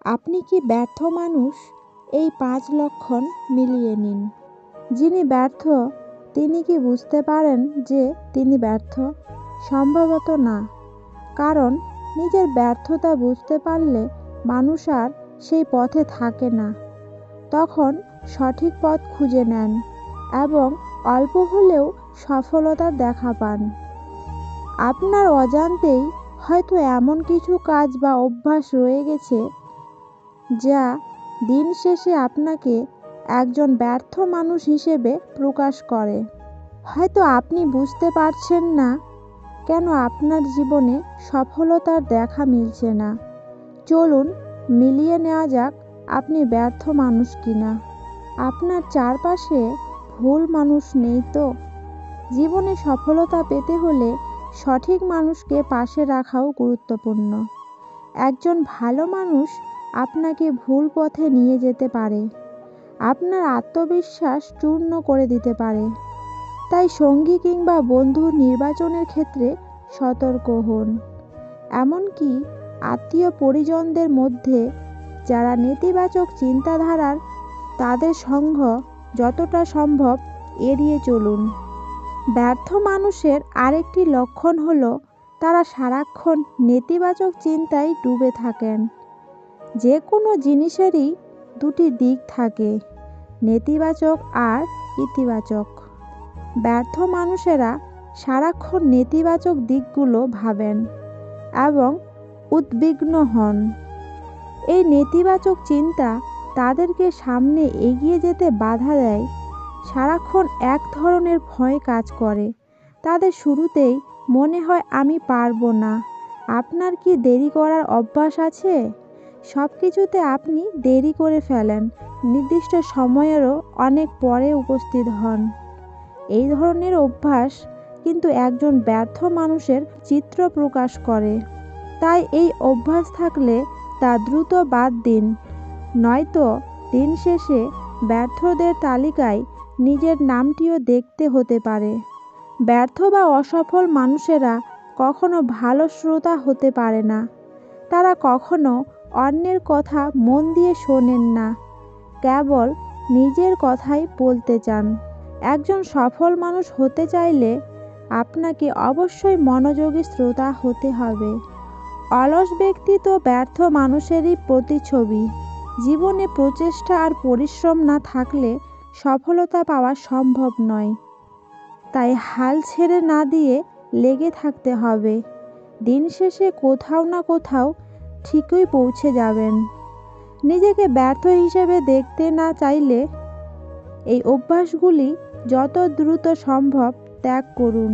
আপনি কি ব্যর্থ মানুষ? এই 5 লক্ষণ মিলিয়ে নিন। যিনি ব্যর্থ তিনি কি বুঝতে পারেন যে তিনি ব্যর্থ? সম্ভবত না। কারণ নিজের ব্যর্থতা বুঝতে পারলে মানুষ আর সেই পথে থাকে না। তখন সঠিক পথ খুঁজে নেন এবং অল্প হলেও সফলতার দেখা পান। আপনার অজান্তেই হয়তো এমন কিছু কাজ বা অভ্যাস রয়ে গেছে যা দিন শেষে আপনাকে একজন ব্যর্থ মানুষ হিসেবে প্রকাশ করে। হয়তো আপনি বুঝতে পারছেন না কেন আপনার জীবনে সফলতার দেখা মিলছে না। চলুন মিলিয়ে নেওয়া যাক আপনি ব্যর্থ মানুষ কিনা। আপনার চারপাশে ভুল মানুষ নেই তো? জীবনে সফলতা পেতে হলে সঠিক মানুষকে পাশে রাখাও গুরুত্বপূর্ণ। একজন ভালো মানুষ আপনাকে ভুল পথে নিয়ে যেতে পারে, আপনার আত্মবিশ্বাস চূর্ণ করে দিতে পারে। তাই সঙ্গী কিংবা বন্ধু নির্বাচনের ক্ষেত্রে সতর্ক হন। এমনকি আত্মীয় পরিজনদের মধ্যে যারা নেতিবাচক চিন্তাধারার, তাদের সঙ্গ যতটা সম্ভব এড়িয়ে চলুন। ব্যর্থ মানুষের আরেকটি লক্ষণ হলো তারা সারাক্ষণ নেতিবাচক চিন্তায় ডুবে থাকেন। যে কোনো জিনিসেরই দুটি দিক থাকে, নেতিবাচক আর ইতিবাচক। ব্যর্থ মানুষেরা সারাক্ষণ নেতিবাচক দিকগুলো ভাবেন এবং উদ্বিগ্ন হন। এই নেতিবাচক চিন্তা তাদেরকে সামনে এগিয়ে যেতে বাধা দেয়। সারাক্ষণ এক ধরনের ভয় কাজ করে। তাদের শুরুতেই মনে হয় আমি পারবো না। আপনার কি দেরি করার অভ্যাস আছে? সব কিছুতে আপনি দেরি করে ফেলেন, নির্দিষ্ট সময়েরও অনেক পরে উপস্থিত হন। এই ধরনের অভ্যাস কিন্তু একজন ব্যর্থ মানুষের চিত্র প্রকাশ করে। তাই এই অভ্যাস থাকলে তা দ্রুত বাদ দিন, নয়তো দিন শেষে ব্যর্থদের তালিকায় নিজের নামটিও দেখতে হতে পারে। ব্যর্থ বা অসফল মানুষেরা কখনো ভালো শ্রোতা হতে পারে না। তারা কখনো অন্যের কথা মন দিয়ে শোনেন না, কেবল নিজের কথাই বলতে চান। একজন সফল মানুষ হতে চাইলে আপনাকে অবশ্যই মনোযোগী শ্রোতা হতে হবে। অলস ব্যক্তি তো ব্যর্থ মানুষেরই প্রতিচ্ছবি। জীবনে প্রচেষ্টা আর পরিশ্রম না থাকলে সফলতা পাওয়া সম্ভব নয়। তাই হাল ছেড়ে না দিয়ে লেগে থাকতে হবে। দিন শেষে কোথাও না কোথাও ঠিকই পৌঁছে যাবেন। নিজেকে ব্যর্থ হিসেবে দেখতে না চাইলে এই অভ্যাসগুলি যত দ্রুত সম্ভব ত্যাগ করুন।